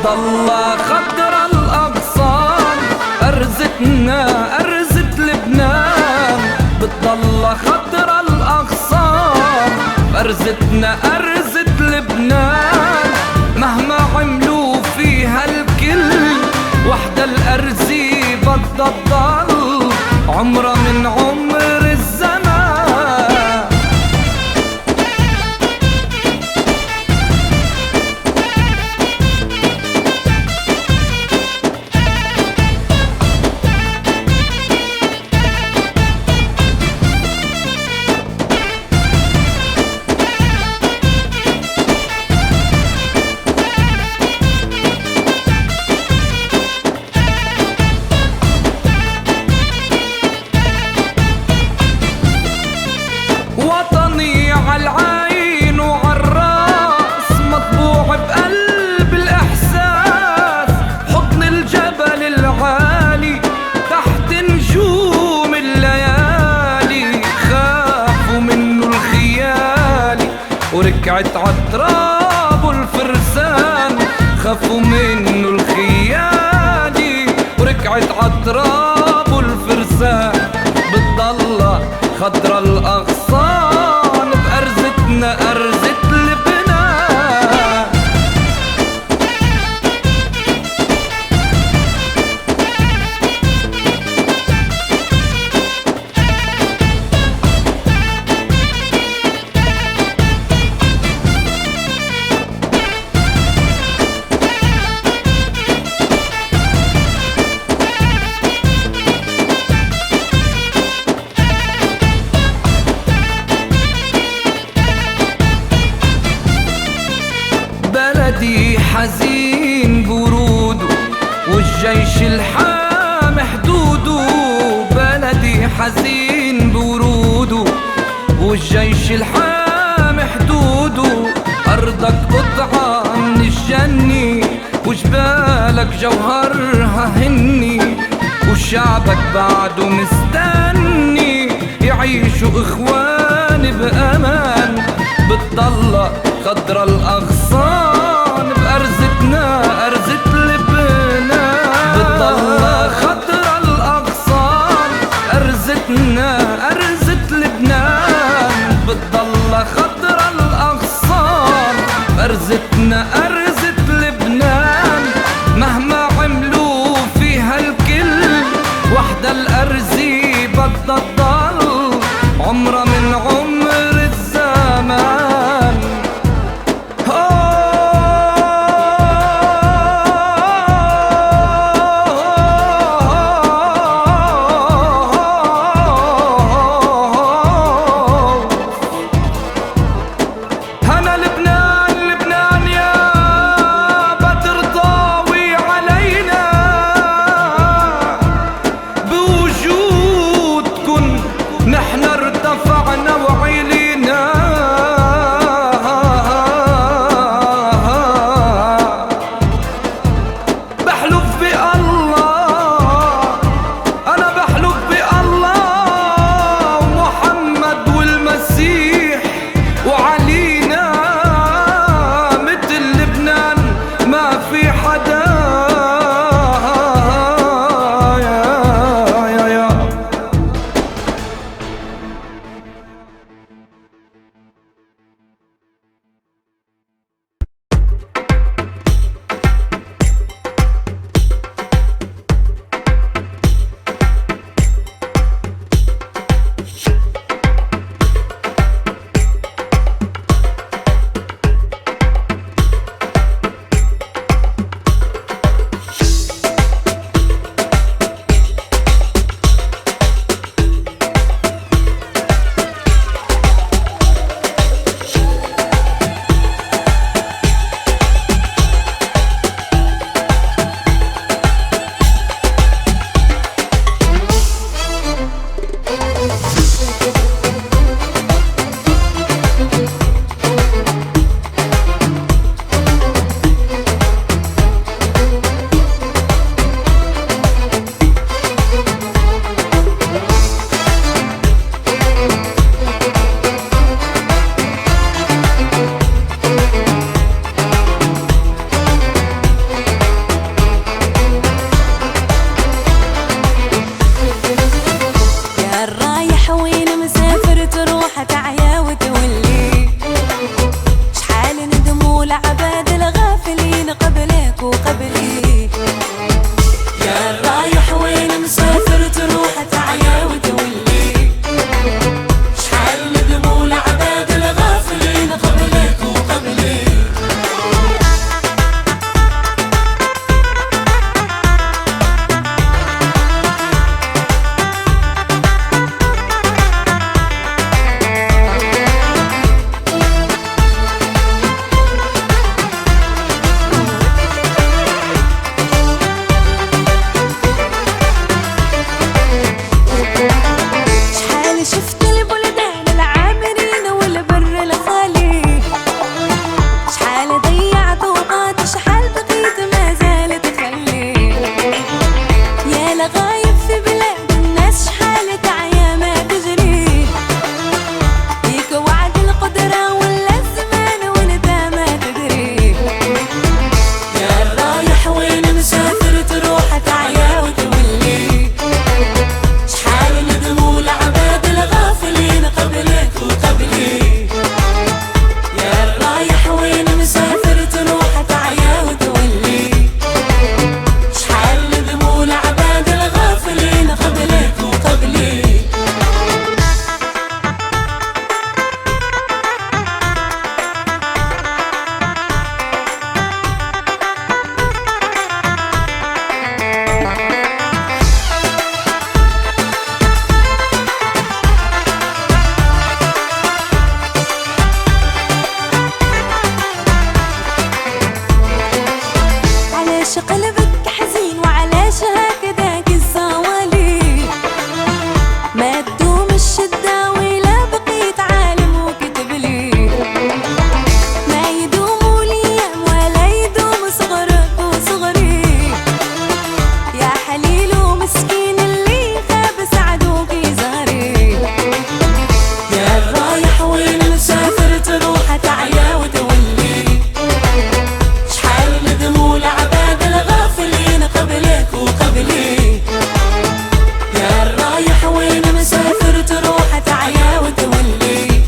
بتضلها خضرا الأغصان، أرزتنا أرزة لبنان، بتضلها خضرا الأغصان، أرزتنا أرزة لبنان. مهما عملوا فيها الكل وحدة الأرزي بدها تضل عمرها من عمر الزمان. وطني عالعين وعالراس، مطبوع بقلب الإحساس، حضن الجبل العالي تحت نجوم الليالي. خافوا منه الخيالي وركعت عالتراب الفرسان، خافوا منه الخيالي وركعت عالتراب الفرسان. بتضلها خضرا الأغصان بأرزتنا أرزة لبنان. بلدي حزين بوروده والجيش الحامي حدوده، بلدي حزين بوروده والجيش الحامي حدوده. أرضك قطعة من الجنة وجبالك جوهرها هني، وشعبك بعده مستني يعيشوا إخوان بأمان. بتضلها خضرا الأغصان بأرزتنا أرزة لبنان، بتضلها خضرا الأغصان أرزتنا أرزة لبنان، بتضلها خضرا الأغصان أرزتنا أرزة لبنان. مهما عملوا فيها الكل وحدة الأرزي بدها تضل عمرها من عمر الزمان. ليش قلبك حزين وعليش هكذاك الزوالي؟ ما تدوم الشدة ولا بقيت عالم وكتب لي، ما يدوم الايام ولا يدوم صغرك وصغري، يا حليل ومسكين اللي خاب سعدوك يزهري. يا رايح وين مسافر تروح تعيا وتولي، شحال ندموا العباد الغافلين قبلك وقبلي. يا رايح وين مسافر تروح تعيا وتولي،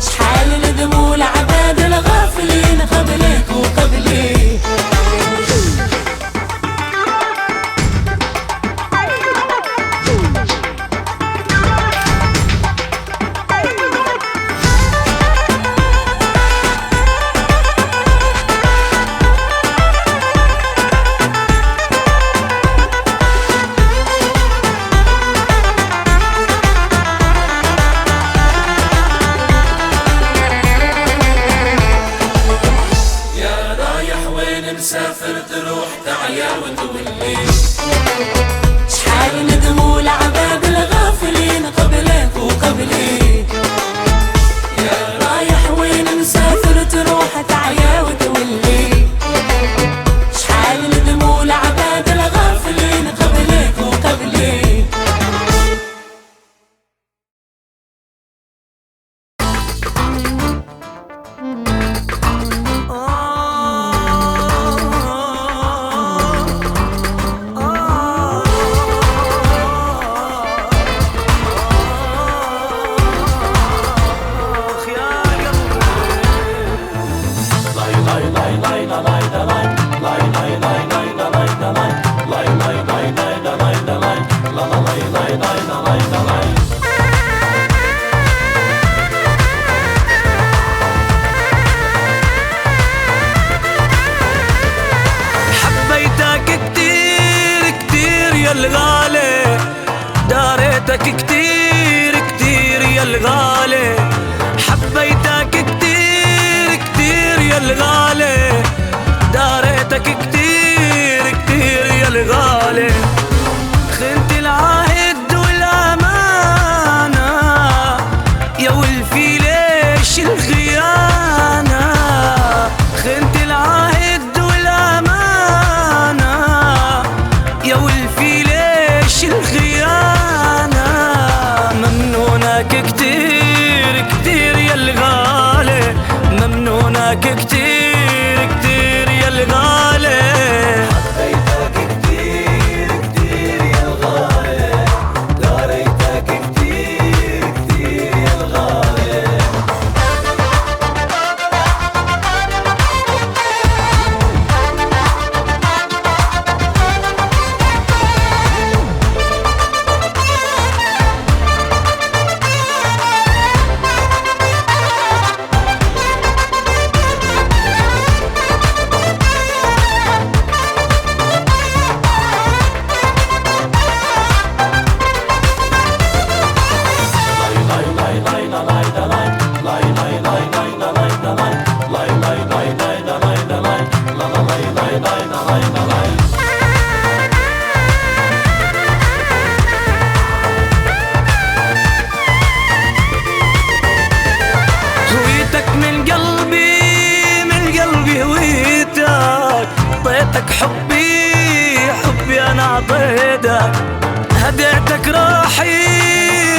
شحال ندموا العباد الغافلين قبلك وقبلي. مسافر تروح تعيا وتولي، شحال ندموا العباد الغافلين قبلك وقبلي. يا رايح وين مسافر تروح تعيا وتولي، شحال ندموا العباد الغافلين قبلك وقبلي. حبيتك كتير كتير يا الغالي، داريتك كتير كتير يا الغالي. حبيتك كتير كتير يا الغالي، داريتك كتير كتير يا الغالي. خنت العهد والأمانة يا ولفي ليش الخيانة، خنت العهد والأمانة يا ولفي ليش الخيانة. ممنونك كتير كتير يا الغالي، ممنونك كتير كتير يا الغالي. حبيتك كتير كتير يا الغالي، داريتك كتير كتير يا الغالي. هويتك من قلبي من قلبي، هويتك طيتك حبي حبي انا عطيتك، هديتك روحي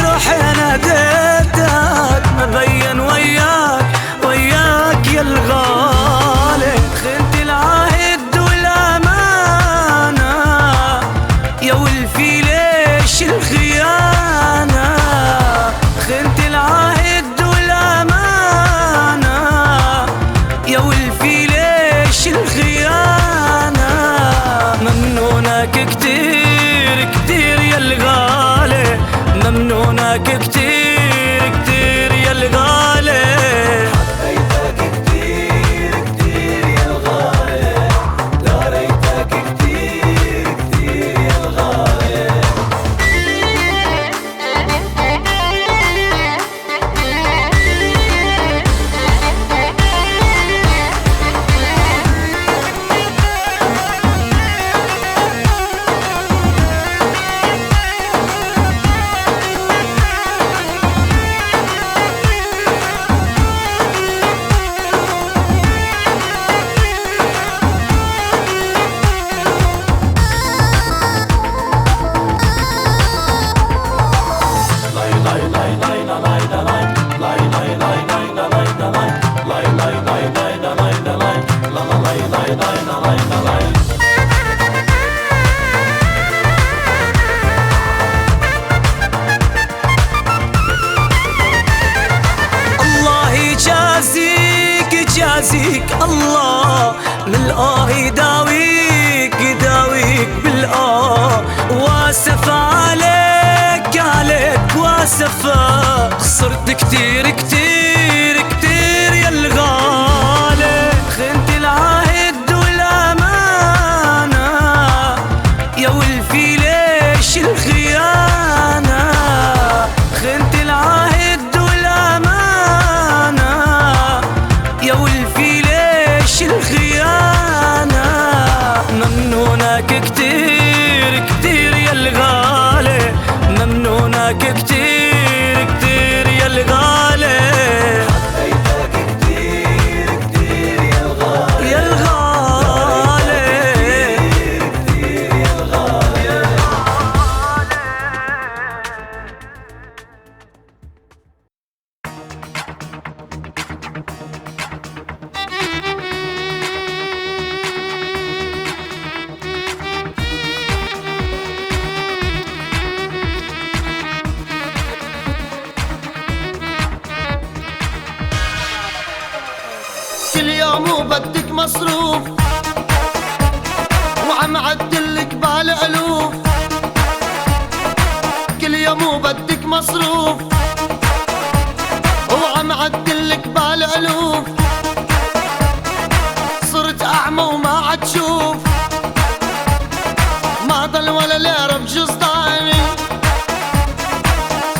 روحي انا هديتك. مبين وياك وياك يا الغالي، خنت العهد والأمانة يا ولفي ليش الخيانة. خنت العهد والأمانة يا ولفي ليش الخيانة. ممنونك كتير كتير يا الغالي، ممنونك كتير كتير يا الغالي. يداويك يداويك بالآه. واسف عليك عليك واسفة، خسرت كتير كتير كتير يا الغالي. خنت العهد والأمانة يا ولفي ليش الخيانة. خنت العهد والأمانة يا ولفي ليش الخيانة. ممنونك كتير كتير يا الغالي، ممنونك كتير كتير يا الغالي. حبيتك كتير كتير يا الغالي، يا الغالي كتير يا الغالي، يا الغالي. كل يوم وبدك مصروف وعم عدلك بالألوف. كل يوم وبدك مصروف وعم عدلك بالألوف. صرت أعمى وما عاد شوف، ما ضل ولا ليرة بجصداني.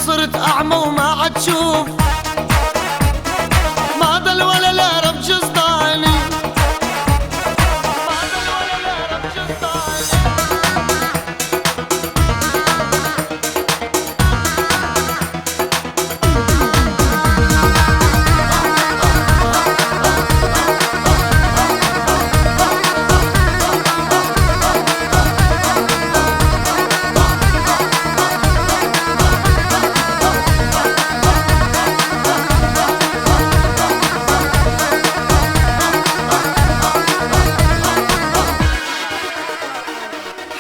صرت أعمى وما عاد شوف، ما ضل ولا ليرة بجصداني. ما ضل ولا ليرة بجصداني.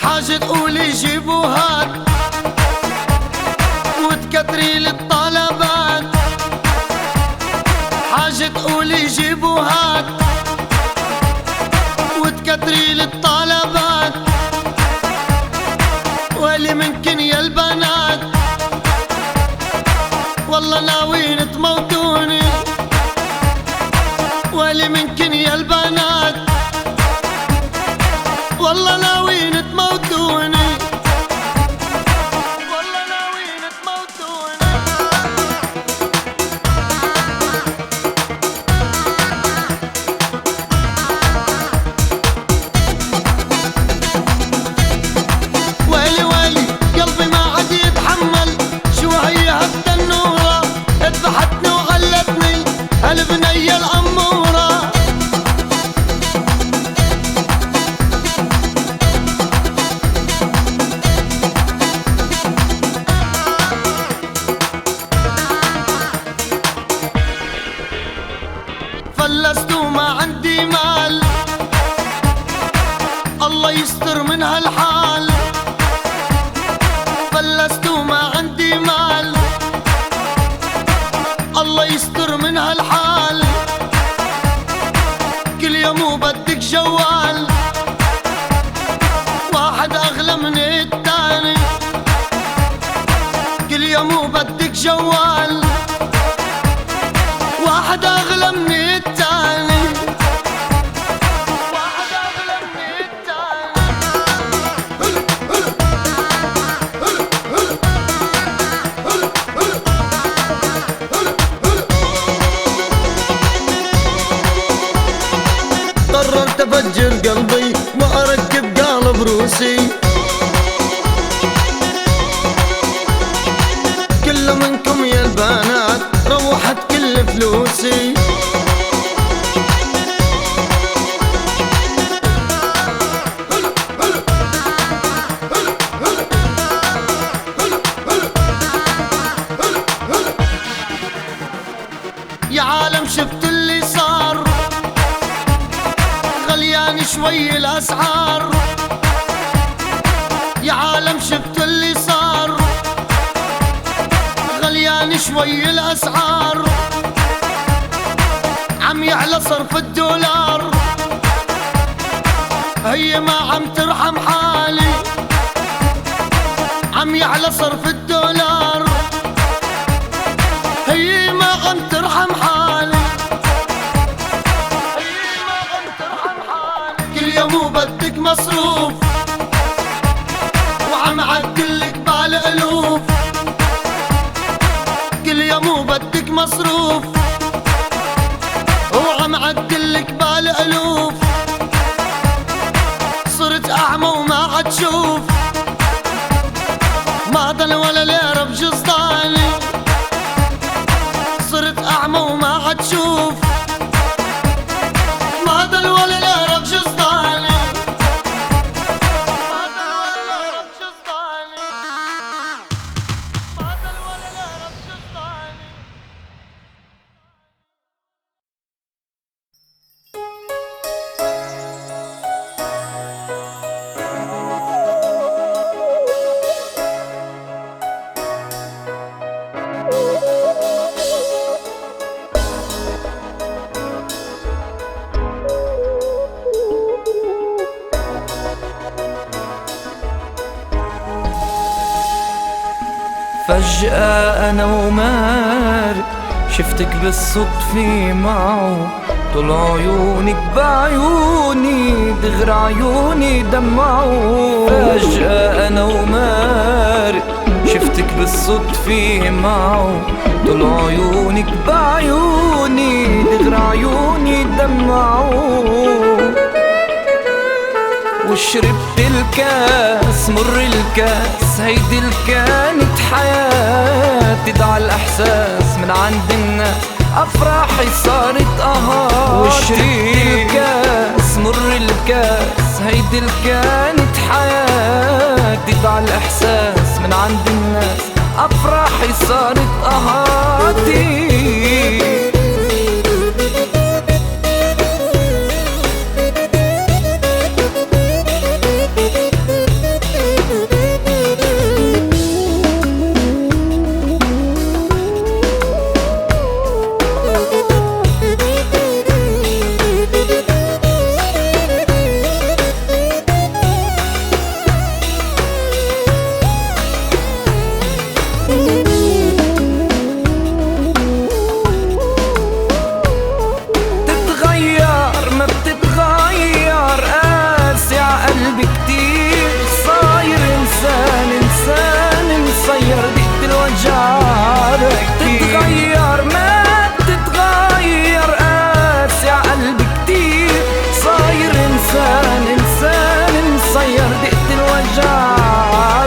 حاجة تقولي جيبوا هات وتكتري للطلبات. حاجة تقولي جيبوا هات وتكتري للطلبات. واللي منكن يا البنات والله ناويين تموتوني. واللي منكن يا البنات والله ناويين تموتوني. والله ناويين تموتوني. ويلي ويلي قلبي ما عاد يتحمل، شو هي هالتنورة ذبحتني وغلتني هالبنية الأمورة. فلست وما عندي مال، الله يستر من هالحال. فلست وما عندي مال، الله يستر من هالحال. كل يوم وبدك جوال، واحد أغلى من التاني. كل يوم وبدك جوال، واحد أغلى من التاني. واحد أغلى من التاني. قررت أفجر قلبي وأركب قالب روسي. كل منكم يا البنات روحت كل فلوسي. يا عالم شفت اللي صار، غليان شوي الأسعار. يا عالم شفت اللي صار، غليان شوي الأسعار. عم يعلى صرف الدولار، هي ما عم ترحم حالي، عم يعلى صرف الدولار. هي ما عم ترحم حالي، هي ما عم ترحم حالي. كل يوم بدك مصروف وعم عدلك بالألوف. كل يوم بدك مصروف وعم عدلك بالألوف. صرت أعمى وما عاد شوف، ما ضل ولا ليرة بجصداني. صرت أعمى وما عاد شوف، ما ضل ولا ليرة بجصداني. ما ضل ولا ليرة بجصداني، ما ضل ولا ليرة بجصداني. فجأة أنا ومار شفتك بالصدفة معه، طلع عيونك بعيوني دغر عيوني دمعوا. فجأة أنا ومار شفتك بالصدفة معه، طلع عيونك بعيوني دغر عيوني دمعوا. وشربت الكاس مر الكاس، هيدي كانت حياتي. ضاع الأحساس من عند الناس، أفراحي صارت أهات. وشربت الكاس مر الكاس، هيدي كانت حياتي. ضاع الإحساس من عند الناس، أفراحي صارت أهاتي. تتغير ما بتتغير، قاسي عقلبي كتير. صاير إنسان إنسان مصير، دقت الوجع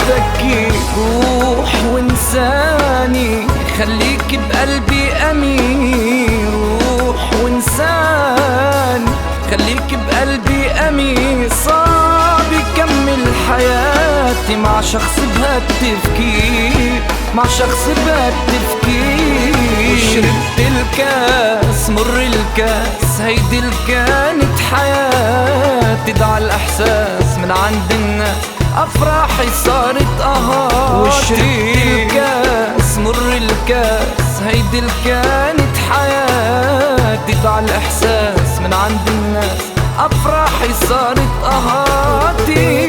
بكي. روح وإنساني خليك بقلبي أمين. روح وإنساني خليك بقلبي أمين. صعب كمل حياتي مع شخص بهالتفكير، مع شخص بهالتفكير. شربت الكاس مر الكاس، هيدي كانت حياتي. ضاع الإحساس من عند الناس، أفراحي صارت أهات. وشربت الكاس مر الكاس، هيدي كانت حياتي. ضاع الإحساس من عند الناس، أفراحي صارت أهاتي.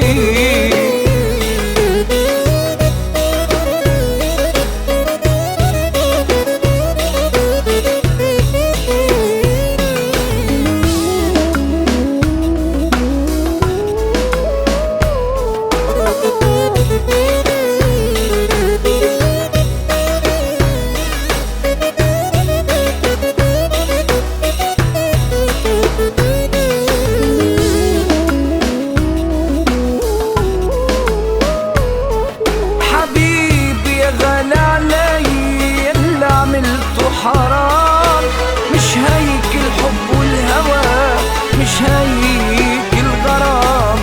حرام مش هيك الحب والهوى، مش هيك الغرام.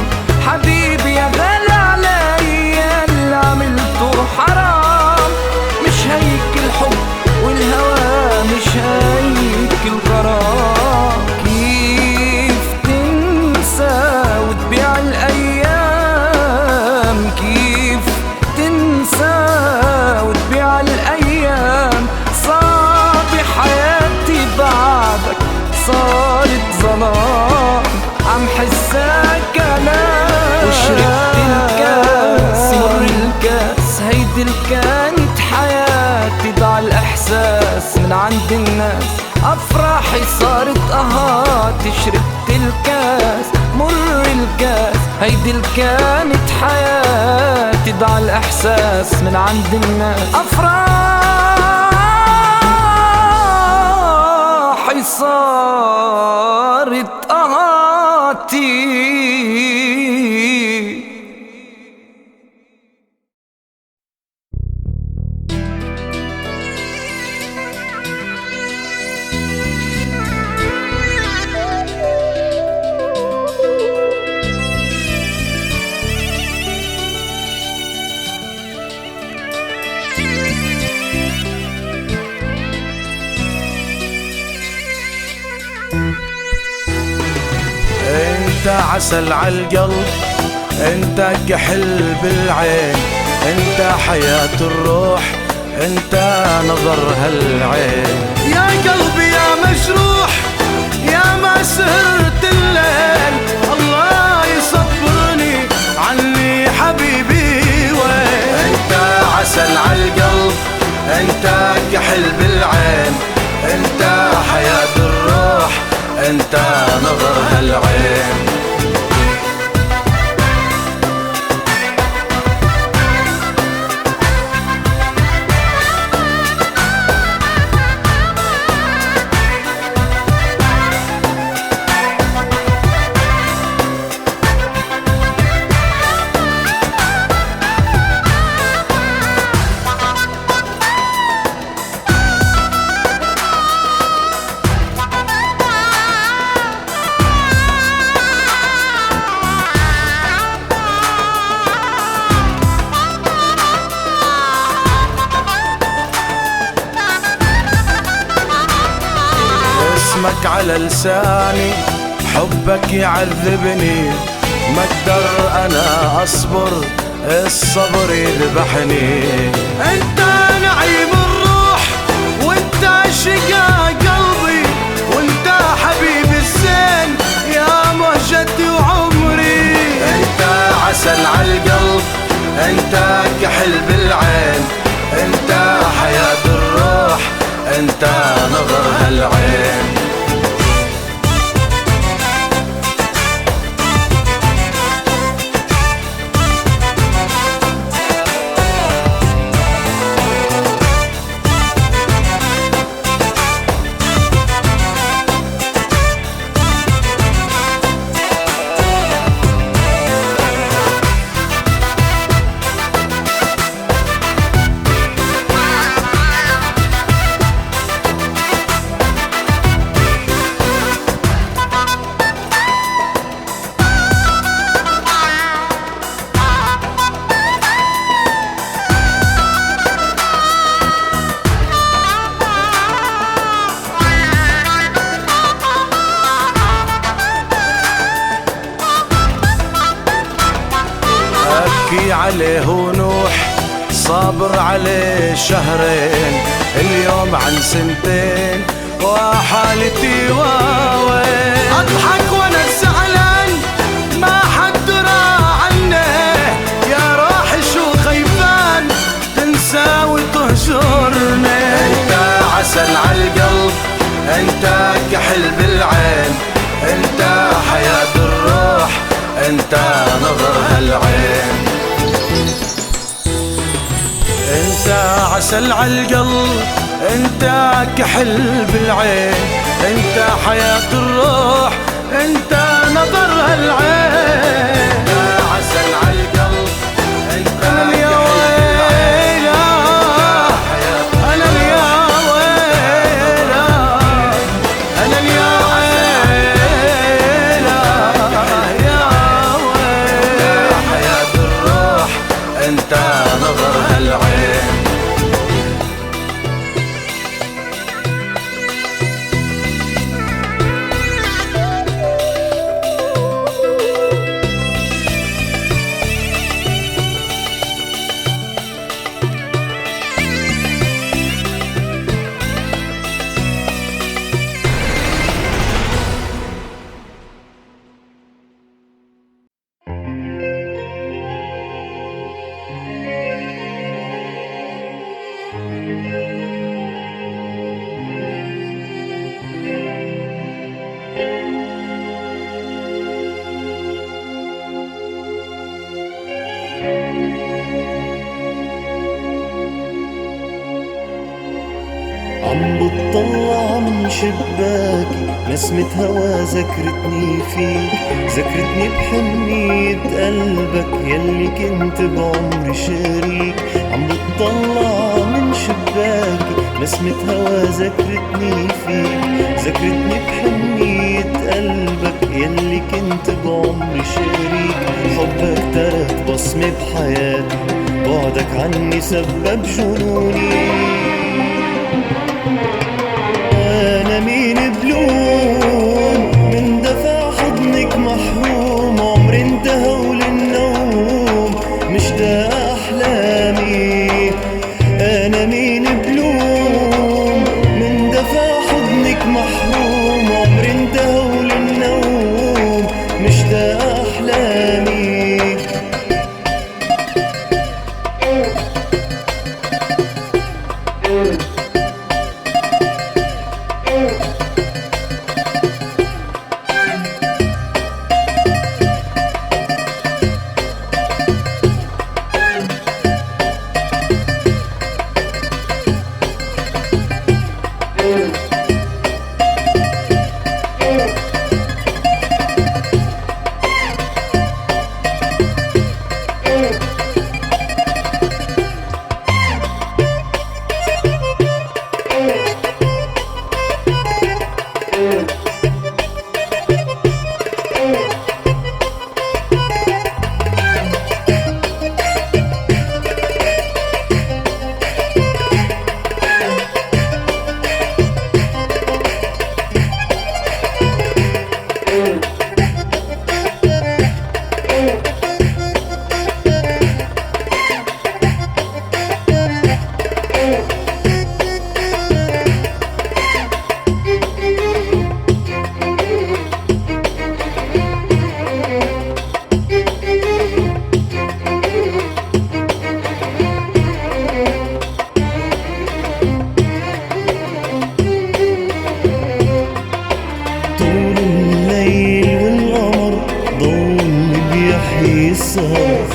حبيبي يا غالي علي اللي عملته حرام. مش هيك الحب والهوى، مش هيك الغرام. كيف تنسى وتبيع الأيام، كيف تنسى وتبيع الأيام. حياتي بعدك صارت ظلام، عم حساك عند الناس. افراحي صارت شربت الكاس، مر الكاس، هيدي اللي كانت حياتي، ضاع الاحساس من عند الناس. افراحي صارت انت عسل عالقلب، انت كحل بالعين، انت حياة الروح، انت نظر هالعين. يا قلبي يا مجروح، يا ما سهرت الليل، الله يصبرني عني حبيبي وين. انت عسل عالقلب، انت كحل بالعين، انت حياة الروح، انت نظر هالعين. اسمك على لساني، حبك يعذبني، ما اقدر انا اصبر، الصبر يذبحني. انت نعيم الروح، وانت شقا قلبي، وانت حبيبي الزين، يا مهجتي وعمري. انت عسل عالقلب، انت كحل بالعين، انت حياة الروح، انت نظر هالعين. أبكي عليه ونوح، صابر عليه شهرين، اليوم عن سنتين، وحالتي واوين. اضحك وانا زعلان، ما حد درى عني، يا روحي شو خيبان، تنسى وتهجرني. انت عسل عالقلب، انت كحل بالعين، انت حياة الروح، انت نظر هالعين. انت عسل عالقلب، انت كحل بالعين، انت حياة الروح، انت نظر هالعين. انت عسل عالقلب، انت انا يا ويلا، انا يا ويلا، انا يا ويلا، يا ويلا. حياة الروح، انت نظر هالعين. عم بتطلع من شباكي نسمة هوا ذكرتني فيك، ذكرتني بحنية قلبك يلي كنت بعمري شريك. عم بتطلع من شباكي نسمة هوا ذكرتني فيك، ذكرتني بحنية قلبك يلي كنت بعمري شريك. حبك ترك بصمة بحياتي، بعدك عني سبب جنوني. أنا مين بلوم من دفع حضنك محروم، عمري انتهى وللنوم مشتاق أحلامي. أنا مين بلوم من دفع حضنك محروم، عمري انتهى وللنوم مشتاق أحلامي. طول الليل والقمر ضوء اللي بيحيي السهر،